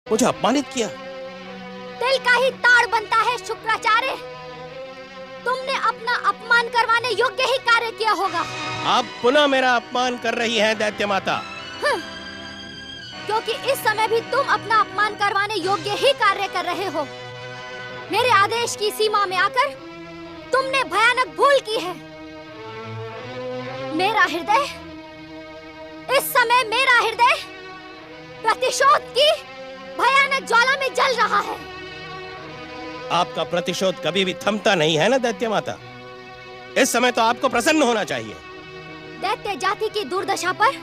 मुझे अपमानित किया। दिल का ही ताड़ बनता है शुक्राचार्य। तुमने अपना अपमान करवाने योग्य ही कार्य किया होगा। आप पुनः मेरा अपमान कर रही हैं दैत्य माता। क्योंकि इस समय भी तुम अपना अपमान करवाने योग्य ही कार्य कर रहे हो। मेरे आदेश की सीमा में आकर तुमने भयानक भूल की है। मेरा हृदय प्रतिशोध की भयानक ज्वाला में जल रहा है। आपका प्रतिशोध कभी भी थमता नहीं है ना दैत्य माता। इस समय तो आपको प्रसन्न होना चाहिए। दैत्य जाति की दुर्दशा पर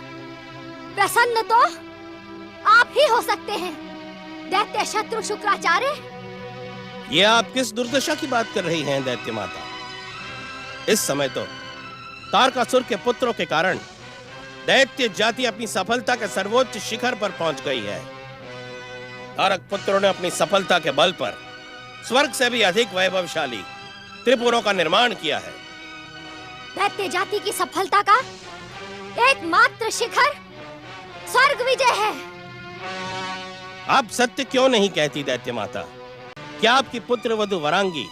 प्रसन्न तो आप ही हो सकते हैं दैत्य शत्रु शुक्राचार्य। ये आप किस दुर्दशा की बात कर रही हैं दैत्य माता? इस समय तो तारकासुर के पुत्रों के कारण दैत्य जाति अपनी सफलता के सर्वोच्च शिखर पर पहुंच गई है। तारक पुत्रों ने अपनी सफलता के बल पर स्वर्ग से भी अधिक वैभवशाली त्रिपुरों का निर्माण किया है। दैत्य जाति की सफलता का एकमात्र शिखर स्वर्ग विजय है। आप सत्य क्यों नहीं कहती दैत्य माता? क्या आपकी पुत्र वधु वरांगी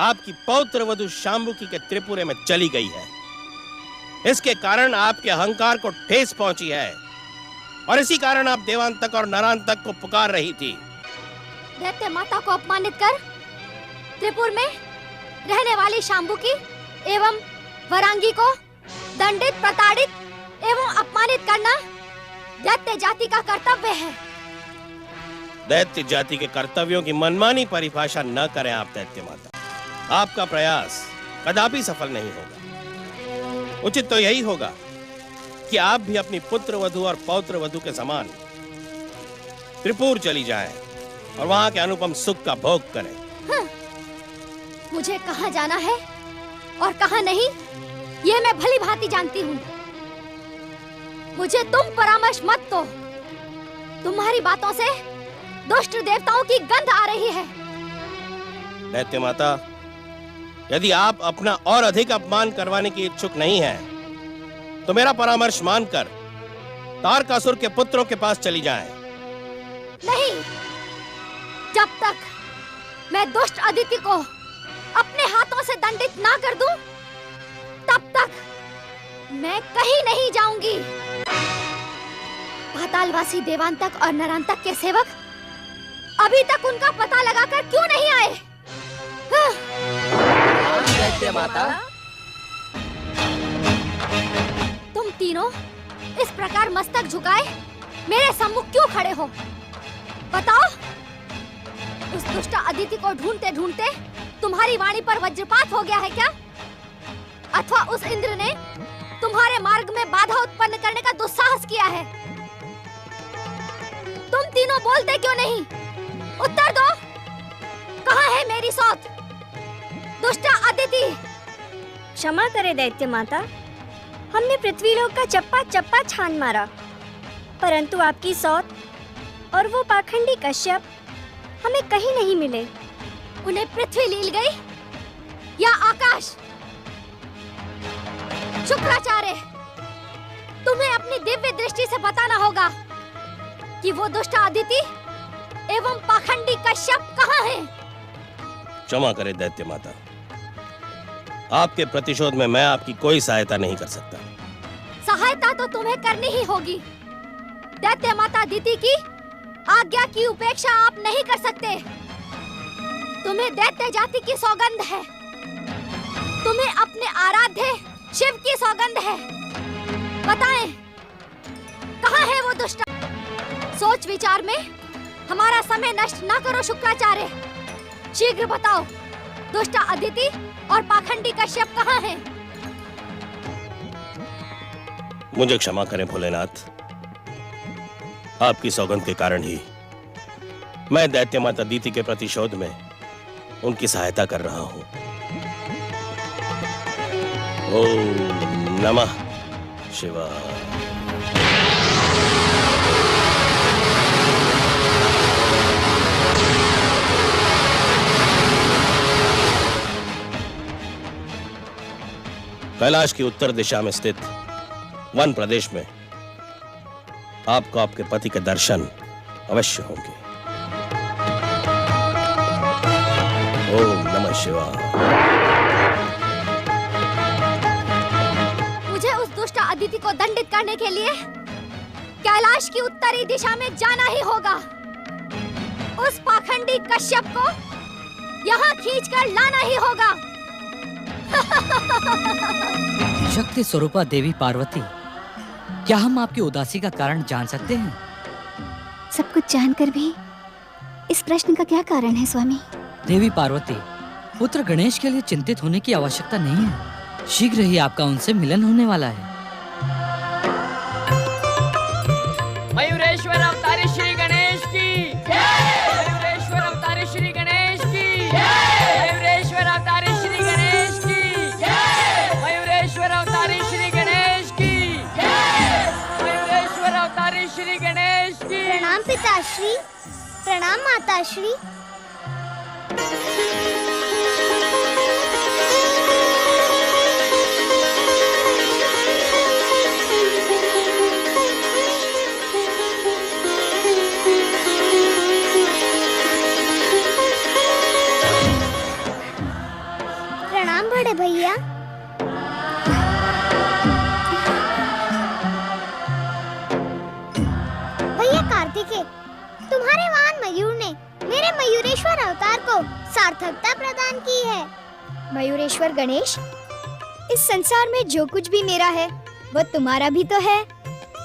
आपकी पौत्र वधु शांबुकी के त्रिपुरे में चली गई है? इसके कारण आपके अहंकार को ठेस पहुंची है और इसी कारण आप देवांतक और नरांतक को पुकार रही थी। दैत्य माता को अपमानित कर त्रिपुर में रहने वाली शांबुकी एवं वरांगी को दंडित, प्रताड़ित एवं अपमानित करना दैत्य जाति का कर्तव्य है। दैत्य जाति के कर्तव्यों की मनमानी परिभाषा न करें आप दैत्य माता। आपका प्रयास कदापि सफल नहीं होगा। उचित तो यही होगा कि आप भी अपनी पुत्र वधु और पौत्र वधु के समान त्रिपुर चली जाएं और वहां के अनुपम सुख का भोग करें। मुझे कहां जाना है और कहां नहीं, ये मैं भली भांति जानती हूँ। मुझे तुम परामर्श मत दो। तुम्हारी बातों से दुष्ट देवताओं की गंध आ रही है। दैत्य माता, यदि आप अपना और अधिक अपमान करवाने की इच्छुक नहीं हैं, तो मेरा परामर्श मानकर तारकासुर के पुत्रों के पास चली जाएं। नहीं, जब तक मैं दुष्ट अदिति को अपने हाथों से दंडित ना कर दूं, तब तक मैं कहीं नहीं जाऊंगी। पातालवासी देवांतक और नरांतक के सेवक अभी तक उनका पता लगाकर क्यों नहीं आए? दैत्य माता, तुम तीनों इस प्रकार मस्तक झुकाए मेरे सम्मुख क्यों खड़े हो? बताओ, उस दुष्ट अदिति को ढूंढते ढूंढते तुम्हारी वाणी पर वज्रपात हो गया है क्या? अथवा उस इंद्र ने तुम्हारे मार्ग में बाधा उत्पन्न करने का दुस्साहस किया है? तुम तीनों बोलते क्यों नहीं? उत्तर दो। कहाँ है मेरी सौत, दुष्ट अदिति? क्षमा करे दैत्य माता, हमने पृथ्वीलोक का चप्पा चप्पा छान मारा, परंतु आपकी सौत और वो पाखंडी कश्यप हमें कहीं नहीं मिले। उन्हें पृथ्वी लील गई या आकाश? शुक्राचार्य, तुम्हें अपनी दिव्य दृष्टि से बताना होगा कि वो दुष्ट अदिति एवं पाखंडी कश्यप कहाँ हैं? क्षमा करें दैत्य माता, आपके प्रतिशोध में मैं आपकी कोई सहायता नहीं कर सकता। सहायता तो तुम्हें करनी ही होगी। दैत्य माता अदिति की आज्ञा की उपेक्षा आप नहीं कर सकते। तुम्हें दैत्य जाति की सौगंध है, तुम्हें अपने आराध्य शिव की सौगंध है। बताएं, कहाँ है वो दुष्ट? सोच विचार में हमारा समय नष्ट ना करो शुक्राचार्य। शीघ्र बताओ, दुष्ट अदिति और पाखंडी कश्यप कहाँ हैं? मुझे क्षमा करें भोलेनाथ, आपकी सौगंध के कारण ही मैं दैत्य माता अदिति के प्रतिशोध में उनकी सहायता कर रहा हूं। ओम नमः शिवाय। कैलाश की उत्तर दिशा में स्थित वन प्रदेश में आपको आपके पति के दर्शन अवश्य होंगे। ओम नमः शिवाय। मुझे उस दुष्ट अदिति को दंडित करने के लिए कैलाश की उत्तरी दिशा में जाना ही होगा। उस पाखंडी कश्यप को यहाँ खींचकर लाना ही होगा। शक्ति स्वरूपा देवी पार्वती, क्या हम आपकी उदासी का कारण जान सकते हैं? सब कुछ जानकर भी इस प्रश्न का क्या कारण है स्वामी? देवी पार्वती, पुत्र गणेश के लिए चिंतित होने की आवश्यकता नहीं है। शीघ्र ही आपका उनसे मिलन होने वाला है। मयूरेश्वर अवतारी श्री गणेश की जय। मयूरेश्वर अवतारी श्री गणेश की जय। मयूरेश्वर अवतारी श्री गणेश की जय। मयूरेश्वर अवतारी श्री गणेश की जय। मयूरेश्वर अवतारी श्री गणेश की। प्रणाम पिताश्री, प्रणाम माताश्री। प्रणाम बड़े भैया। भैया कार्तिकेय, तुम्हारे वाहन मयूर ने मेरे मयूरेश्वर अवतार को सार्थकता प्रदान की है। मयूरेश्वर गणेश, इस संसार में जो कुछ भी मेरा है वो तुम्हारा भी तो है।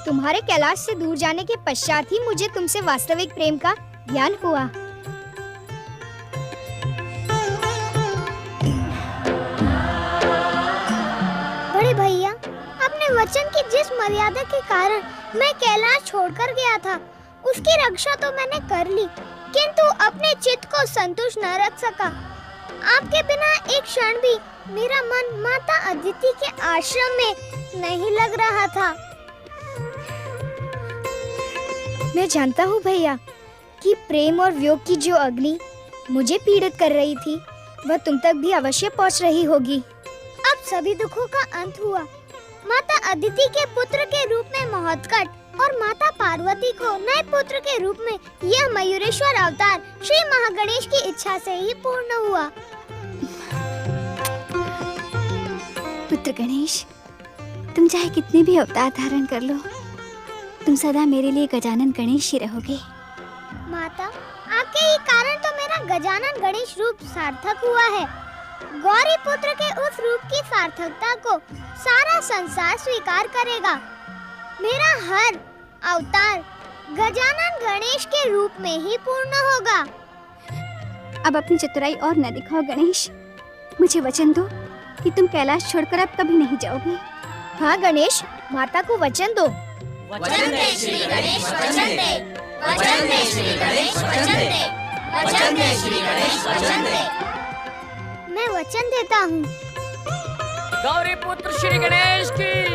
तुम्हारे कैलाश से दूर जाने के पश्चात ही मुझे तुमसे वास्तविक प्रेम का ज्ञान हुआ। बड़े भैया, अपने वचन की जिस मर्यादा के कारण मैं कैलाश छोड़कर गया था, उसकी रक्षा तो मैंने कर ली, किंतु अपने चित्त को संतुष्ट न रख सका। आपके बिना एक क्षण भी मेरा मन माता अदिति के आश्रम में नहीं लग रहा था। मैं जानता हूँ भैया कि प्रेम और वियोग की जो अग्नि मुझे पीड़ित कर रही थी वह तुम तक भी अवश्य पहुँच रही होगी। अब सभी दुखों का अंत हुआ। माता अदिति के पुत्र के रूप में महोत्कट और माता पार्वती को नए पुत्र के रूप में यह मयूरेश्वर अवतार श्री महागणेश की इच्छा से ही पूर्ण हुआ। पुत्र गणेश, तुम चाहे कितने भी अवतार धारण कर लो, तुम सदा मेरे लिए गजानन गणेश ही रहोगे। माता, आपके ही कारण तो मेरा गजानन गणेश रूप सार्थक हुआ है। गौरी पुत्र के उस रूप की सार्थकता को सारा संसार स्वीकार करेगा। मेरा हर अवतार गजानन गणेश के रूप में ही पूर्ण होगा। अब अपनी चतुराई और न दिखाओ गणेश। मुझे वचन दो कि तुम कैलाश छोड़कर अब कभी नहीं जाओगे। हाँ गणेश, माता को वचन दो। वचन दे श्री गणेश, वचन दे। वचन दे श्री गणेश, वचन दे। वचन दे श्री गणेश, वचन दे। मैं वचन देता हूँ। गौरी पुत्र श्री गणेश की